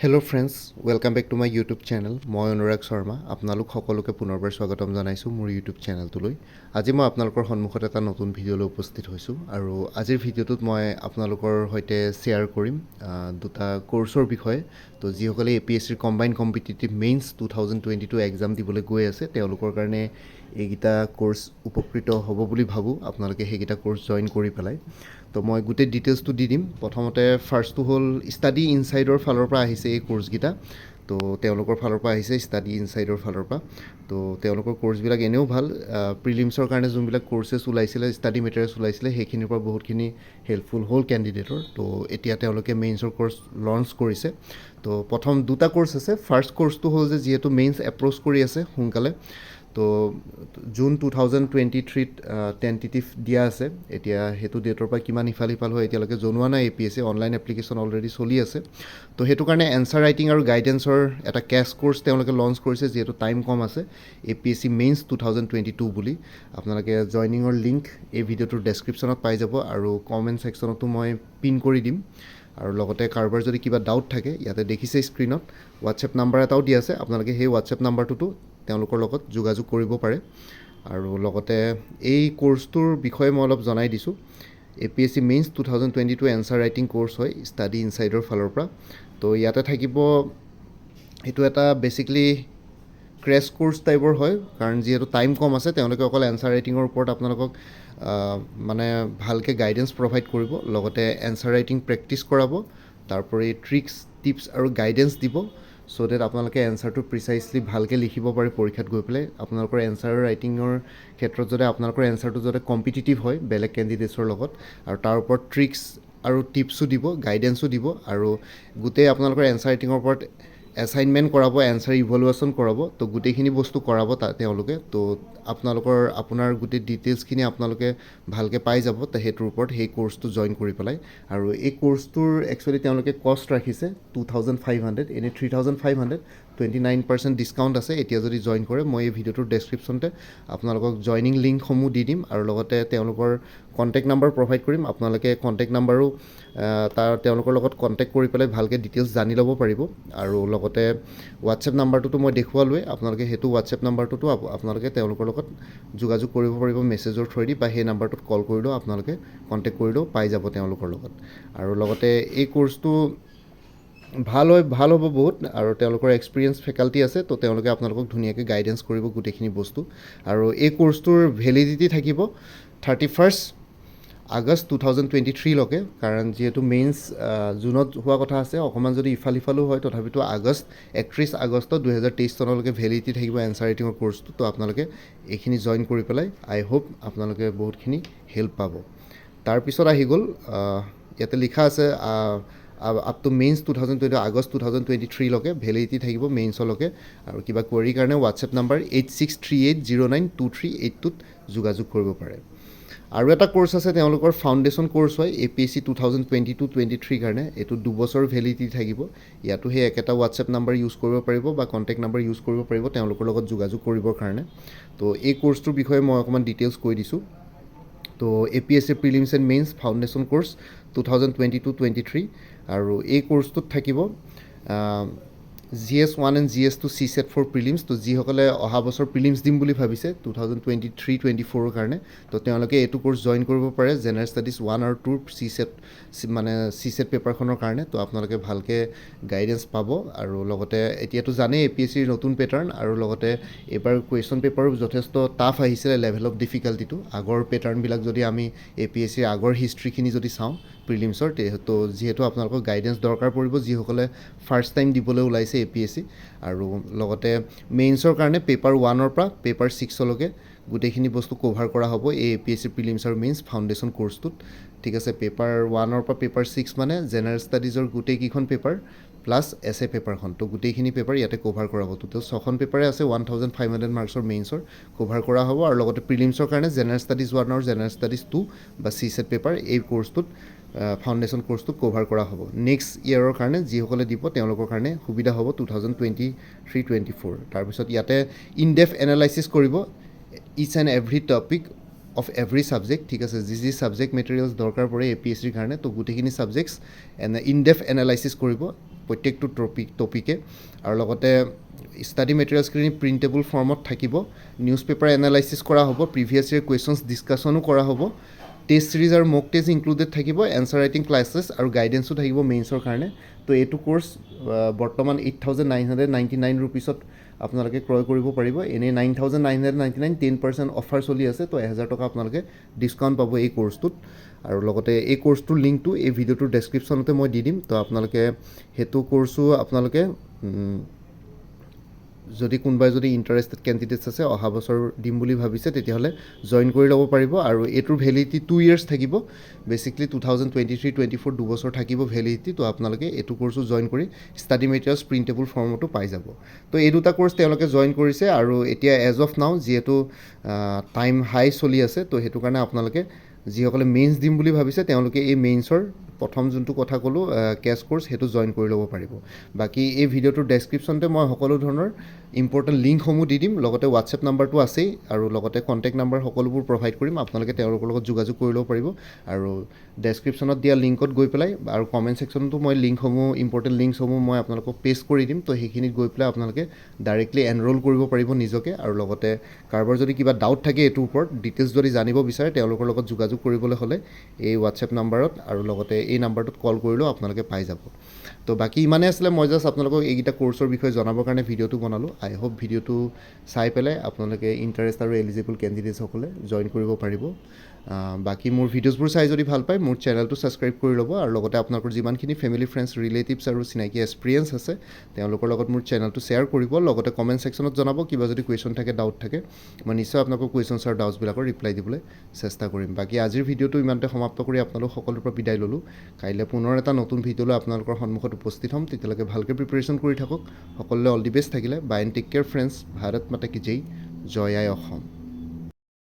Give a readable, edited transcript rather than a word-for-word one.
Hello' friends, welcome back to my YouTube channel. মই অনুৰাগ শৰ্মা। আপোনালোক সকলোকে পুনৰবাৰ স্বাগতম জনাইছোঁ মোৰ ইউটিউব চেনেলটোলৈ। আজি মই আপোনালোকৰ সন্মুখত এটা নতুন ভিডিঅ'লৈ উপস্থিত হৈছোঁ আৰু আজিৰ ভিডিঅ'টোত মই আপোনালোকৰ সৈতে শ্বেয়াৰ কৰিম দুটা কোৰ্চৰ বিষয়ে। তো যিসকলে APSCৰ কম্বাইণ্ড কম্পিটিটিভ মেইনছ 2022 এক্সাম দিবলৈ গৈ আছে তেওঁলোকৰ কাৰণে এইকেইটা কোৰ্চ উপকৃত হ'ব বুলি ভাবোঁ। আপোনালোকে সেইকেইটা কোৰ্চ জইন কৰি পেলাই। তো মই গোটেই ডিটেইলছটো দি দিম। প্ৰথমতে ফাৰ্ষ্টটো হ'ল ষ্টাডি ইনচাইডৰ ফালৰ পৰা আহিছে এই কোৰ্চকেইটা। তো তেওঁলোকৰ ফালৰ পৰা আহিছে ষ্টাডি ইনচাইডৰ ফালৰ পৰা। তো তেওঁলোকৰ কোৰ্চবিলাক এনেও ভাল। প্ৰিলিমছৰ কাৰণে যোনবিলাক কোৰ্চেছ ওলাইছিলে, ষ্টাডি মেটেৰিয়েলছ ওলাইছিলে, সেইখিনিৰ পৰা বহুতখিনি হেল্পফুল হ'ল কেণ্ডিডেটৰ। তো এতিয়া তেওঁলোকে মেইনছৰ কোৰ্চ লঞ্চ কৰিছে। তো প্ৰথম দুটা কোৰ্চ আছে। ফাৰ্ষ্ট কোৰ্চটো হ'ল যে যিহেতু মেইনছ এপ্ৰ'চ কৰি আছে সোনকালে, তো জুন 2023ত টেণ্টেটিভ দিয়া আছে। এতিয়া সেইটো ডেটৰ পৰা কিমান ইফাল সিফাল হয় এতিয়ালৈকে জনোৱা নাই। APSC অনলাইন এপ্লিকেশ্যন অলৰেডি চলি আছে। তো সেইটো কাৰণে এনচাৰ ৰাইটিং আৰু গাইডেন্সৰ এটা কেছ কোৰ্চ তেওঁলোকে লঞ্চ কৰিছে, যিহেতু টাইম কম আছে। APSC মেইনছ 2022 বুলি। আপোনালোকে জইনিঙৰ লিংক এই ভিডিঅ'টোৰ ডেছক্ৰিপশ্যনত পাই যাব আৰু কমেণ্ট ছেকশ্যনতো মই পিন কৰি দিম। আৰু লগতে কাৰোবাৰ যদি কিবা ডাউট থাকে, ইয়াতে দেখিছে স্ক্ৰীণত হোৱাটছএপ নাম্বাৰ এটাও দিয়া আছে। আপোনালোকে সেই হোৱাটছএপ নাম্বাৰটোতো তেওঁলোকৰ লগত যোগাযোগ কৰিব পাৰে। আৰু লগতে এই কোৰ্চটোৰ বিষয়ে মই অলপ জনাই দিছোঁ। APSC mains 2022 answer writing course হয় ষ্টাডি ইনচাইডৰ ফালৰ পৰা। তো ইয়াতে থাকিব, এইটো এটা বেচিকলি ক্ৰেছ কোৰ্চ টাইপৰ হয়, কাৰণ যিহেতু টাইম কম আছে তেওঁলোকে অকল এনচাৰ ৰাইটিঙৰ ওপৰত আপোনালোকক মানে ভালকৈ গাইডেন্স প্ৰভাইড কৰিব। লগতে এনচাৰ ৰাইটিং প্ৰেক্টিছ কৰাব, তাৰোপৰি ট্ৰিক্স টিপছ আৰু গাইডেন্স দিব, ছ' ডেট আপোনালোকে এনচাৰটো প্ৰিচাইচলি ভালকৈ লিখিব পাৰে পৰীক্ষাত গৈ পেলাই। আপোনালোকৰ এনচাৰ ৰাইটিঙৰ ক্ষেত্ৰত যাতে আপোনালোকৰ এনচাৰটো যাতে কম্পিটিটিভ হয় বেলেগ কেণ্ডিডেটছৰ লগত, আৰু তাৰ ওপৰত ট্ৰিক্স আৰু টিপছো দিব, গাইডেন্সো দিব, আৰু গোটেই আপোনালোকৰ এনচাৰ ৰাইটিঙৰ ওপৰত এছাইনমেণ্ট কৰাব, এনচাৰ ইভেলুৱেশ্যন কৰাব। তো গোটেইখিনি বস্তু কৰাব তেওঁলোকে। তো আপোনাৰ গোটেই ডিটেইলছখিনি আপোনালোকে ভালকৈ পাই যাব সেইটোৰ ওপৰত সেই কোৰ্চটো জইন কৰি পেলাই। আৰু এই কোৰ্চটোৰ একচুৱেলি তেওঁলোকে কষ্ট ৰাখিছে 2500, এনেই 3500, 29% ডিছকাউণ্ট আছে এতিয়া যদি জইন কৰে। মই এই ভিডিঅ'টোৰ ডেছক্ৰিপশ্যনতে আপোনালোকক জইনিং লিংকসমূহ দি দিম আৰু লগতে তেওঁলোকৰ কণ্টেক্ট নাম্বাৰ প্ৰভাইড কৰিম। আপোনালোকে কণ্টেক্ট নাম্বাৰো তেওঁলোকৰ লগত কণ্টেক্ট কৰি পেলাই ভালকৈ ডিটেইলছ জানি ল'ব পাৰিব। আৰু লগতে হোৱাটছএপ নাম্বাৰটোতো মই দেখুৱালোৱেই, আপোনালোকে সেইটো হোৱাটছএপ নাম্বাৰটোতো আপোনালোকে তেওঁলোকৰ লগত যোগাযোগ কৰিব পাৰিব মেছেজৰ থ্ৰুৱেদি, বা সেই নাম্বাৰটোত কল কৰিলেও আপোনালোকে কণ্টেক্ট কৰিলেও পাই যাব তেওঁলোকৰ লগত। আৰু লগতে এই কোৰ্চটো ভাল হ'ব বহুত, আৰু তেওঁলোকৰ এক্সপিৰিয়েঞ্চ ফেকাল্টি আছে। তো তেওঁলোকে আপোনালোকক ধুনীয়াকৈ গাইডেন্স কৰিব গোটেইখিনি বস্তু। আৰু এই কোৰ্চটোৰ ভেলিডিটি থাকিব 31 আগষ্ট 2023লৈকে, কাৰণ যিহেতু মেইনছ জুনত হোৱা কথা আছে, অকণমান যদি ইফাল সিফালো হয় তথাপিতো 31 আগষ্ট 2023 চনলৈকে ভেলিডিটি থাকিব এনচাৰ ৰাইটিঙৰ কোৰ্চটো। তো আপোনালোকে এইখিনি জইন কৰি পেলাই আই হোপ আপোনালোকে বহুতখিনি হেল্প পাব। তাৰপিছত আহি গ'ল, ইয়াতে লিখা আছে আপটো মেইনছ 2022 আগষ্ট 2023লৈকে ভেলিডিটি থাকিব মেইনছলৈকে। আৰু কিবা কুৱেৰিৰ কাৰণে হোৱাটছএপ নাম্বাৰ 8638092382ত যোগাযোগ কৰিব পাৰে। আৰু এটা কোৰ্চ আছে তেওঁলোকৰ ফাউণ্ডেশ্যন কোৰ্চ হয় APSC 2022-23 কাৰণে। এইটো 2 বছৰ ভেলিডিটি থাকিব। ইয়াতো সেই একেটা হোৱাটছএপ নাম্বাৰ ইউজ কৰিব পাৰিব বা কণ্টেক্ট নাম্বাৰ ইউজ কৰিব পাৰিব তেওঁলোকৰ লগত যোগাযোগ কৰিবৰ কাৰণে। তো এই কোৰ্চটোৰ বিষয়ে মই অকণমান ডিটেইলছ কৈ দিছোঁ। তো APSC prelims and mains foundation course 2022-23, আৰু এই কোৰ্চটোত থাকিব GS1 and GS2 CSAT for prelims. তো যিসকলে অহা বছৰ প্ৰিলিমছ দিম বুলি ভাবিছে 2023-24ৰ কাৰণে, তো তেওঁলোকে এইটো কোৰ্চ জইন কৰিব পাৰে জেনেৰেল ষ্টাডিজ 1 আৰু 2 CSAT পেপাৰখনৰ কাৰণে। তো আপোনালোকে ভালকৈ গাইডেন্স পাব। আৰু লগতে এতিয়াতো জানেই APSCৰ নতুন পেটাৰ্ণ, আৰু লগতে এইবাৰ কুৱেশ্যন পেপাৰো যথেষ্ট টাফ আহিছিলে লেভেল অফ ডিফিকাল্টিটো। আগৰ পেটাৰ্ণবিলাক যদি আমি APSCৰ আগৰ হিষ্ট্ৰীখিনি যদি চাওঁ প্ৰিলিমছৰ, তো যিহেতু আপোনালোকক গাইডেন্স দৰকাৰ পৰিব যিসকলে ফাৰ্ষ্ট টাইম দিবলৈ ওলাইছে APSC। আৰু লগতে মেইনছৰ কাৰণে পেপাৰ 1ৰ পৰা পেপাৰ 6লৈকে গোটেইখিনি বস্তু কভাৰ কৰা হ'ব এই APSC প্ৰিলিমছ আৰু মেইনছ ফাউণ্ডেশ্যন কোৰ্চটোত। ঠিক আছে, পেপাৰ 1ৰ পৰা পেপাৰ 6 মানে জেনেৰেল ষ্টাডিজৰ গোটেইকেইখন পেপাৰ প্লাছ এছে পেপাৰখন। তো গোটেইখিনি পেপাৰ ইয়াতে কভাৰ কৰা হ'ব। টোটেল 6খন পেপাৰে আছে, 1500 মাৰ্কছৰ মেইনছৰ কভাৰ কৰা হ'ব। আৰু লগতে প্ৰিলিমছৰ কাৰণে জেনেৰেল ষ্টাডিজ 1 আৰু জেনেৰেল ষ্টাডিজ 2 বা CSAT পেপাৰ এই কোৰ্চটোত ফাউণ্ডেশ্যন কোৰ্চটোত কভাৰ কৰা হ'ব। নেক্সট ইয়েৰৰ কাৰণে যিসকলে দিব তেওঁলোকৰ কাৰণে সুবিধা হ'ব 2023-24। তাৰপিছত ইয়াতে ইন ডেপথ এনালাইচিছ কৰিব each and every topic of every subject. ঠিক আছে, যি ছাবজেক্ট মেটেৰিয়েলছ দৰকাৰ পৰে APSCৰ কাৰণে, তো গোটেইখিনি ছাবজেক্টছ ইন ডেপথ এনালাইচিছ কৰিব প্ৰত্যেকটো টপিকে আৰু লগতে ষ্টাডি মেটেৰিয়েলছখিনি প্ৰিণ্টেবল ফৰ্মত থাকিব নিউজ পেপাৰ এনালাইচিছ কৰা হ'ব প্ৰিভিয়াছ ইয়েৰ কুৱেশ্যনছ ডিছকাশ্যনো কৰা হ'ব টেষ্ট চিৰিজ আৰু মক টেষ্ট ইনক্লুডেড থাকিব এনচাৰ ৰাইটিং ক্লাছেছ আৰু গাইডেঞ্চো থাকিব মেইনছৰ কাৰণে তো এইটো কোৰ্চ বৰ্তমান 8,999 ৰুপিছত আপোনালোকে ক্ৰয় কৰিব পাৰিব এনেই 9,999 10% অফাৰ চলি আছে তো 1,000 টকা আপোনালোকে ডিছকাউণ্ট পাব এই কোৰ্চটোত আৰু লগতে এই কোৰ্চটোৰ লিংকটো এই ভিডিঅ'টোৰ ডেছক্ৰিপশ্যনতে মই দি দিম তো আপোনালোকে সেইটো কোৰ্চো আপোনালোকে যদি কোনোবাই যদি ইণ্টাৰেষ্টেড কেণ্ডিডেটছ আছে অহা বছৰ দিম বুলি ভাবিছে তেতিয়াহ'লে জইন কৰি ল'ব পাৰিব আৰু এইটোৰ ভেলিডিটি 2 years থাকিব বেচিকলি 2023-24 দুবছৰ থাকিব ভেলিডিটি তো আপোনালোকে এইটো কোৰ্চো জইন কৰি ষ্টাডি মেটেৰিয়েলছ প্ৰিণ্টেবল ফৰ্মতো পাই যাব তো এই দুটা কোৰ্চ তেওঁলোকে জইন কৰিছে আৰু এতিয়া এজ অফ নাও যিহেতু টাইম হাই চলি আছে তো সেইটো কাৰণে আপোনালোকে যিসকলে মেইনছ দিম বুলি ভাবিছে তেওঁলোকে এই মেইনছৰ প্ৰথম যোনটো কথা ক'লোঁ কেছ কোৰ্চ সেইটো জইন কৰি ল'ব পাৰিব বাকী এই ভিডিঅ'টোৰ ডেছক্ৰিপশ্যনতে মই সকলো ধৰণৰ ইম্পৰ্টেণ্ট লিংকসমূহ দি দিম লগতে হোৱাটছএপ নাম্বাৰটো আছেই আৰু লগতে কণ্টেক্ট নাম্বাৰ সকলোবোৰ প্ৰভাইড কৰিম আপোনালোকে তেওঁলোকৰ লগত যোগাযোগ কৰি ল'ব পাৰিব আৰু ডেছক্ৰিপশ্যনত দিয়া লিংকত গৈ পেলাই আৰু কমেণ্ট ছেকশ্যনতো মই লিংকসমূহ ইম্পৰ্টেণ্ট লিংকসমূহ মই আপোনালোকক পেষ্ট কৰি দিম তো সেইখিনিত গৈ পেলাই আপোনালোকে ডাইৰেক্টলি এনৰোল কৰিব পাৰিব নিজকে আৰু লগতে কাৰোবাৰ যদি কিবা ডাউট থাকে এইটোৰ ওপৰত ডিটেইলছ যদি জানিব বিচাৰে তেওঁলোকৰ লগত যোগাযোগ কৰিবলৈ হ'লে এই হোৱাটছএপ নাম্বাৰত আৰু লগতে এই নাম্বাৰটোত কল কৰিলেও আপোনালোকে পাই যাব তো বাকী ইমানেই আছিলে মই জাষ্ট আপোনালোকক এইকেইটা কোৰ্চৰ বিষয়ে জনাবৰ কাৰণে ভিডিঅ'টো বনালোঁ আই হোপ ভিডিঅ'টো চাই পেলাই আপোনালোকে ইণ্টাৰেষ্ট আৰু এলিজিবল কেণ্ডিডেটছসকলে জইন কৰিব পাৰিব বাকী মোৰ ভিডিঅ'ছবোৰ চাই যদি ভাল পায় মোৰ চেনেলটো ছাবস্ক্ৰাইব কৰি ল'ব আৰু লগতে আপোনালোকৰ যিমানখিনি ফেমিলি ফ্ৰেণ্ডছ ৰিলেটিভছ আৰু চিনাকি এক্সপিৰিয়েঞ্চ আছে তেওঁলোকৰ লগত মোৰ চেনেলটো শ্বেয়াৰ কৰিব লগতে কমেণ্ট ছেকশ্যনত জনাব কিবা যদি কুৱেশ্যন থাকে ডাউট থাকে মই নিশ্চয় আপোনালোকৰ কুৱেশ্যনছ আৰু ডাউটছবিলাকৰ ৰিপ্লাই দিবলৈ চেষ্টা কৰিম বাকী আজিৰ ভিডিঅ'টো ইমানতে সমাপ্ত কৰি আপোনালোক সকলোৰ পৰা বিদায় ল'লোঁ কাইলৈ পুনৰ এটা নতুন ভিডিঅ'লৈ আপোনালোকৰ সন্মুখত উপস্থিত হ'ম তেতিয়ালৈকে ভালকৈ প্ৰিপেৰেশ্যন কৰি থাকক সকলোলৈ অল দি বেষ্ট থাকিলে bye and take care friends Bharat Mata কি জয় জয় আই অসম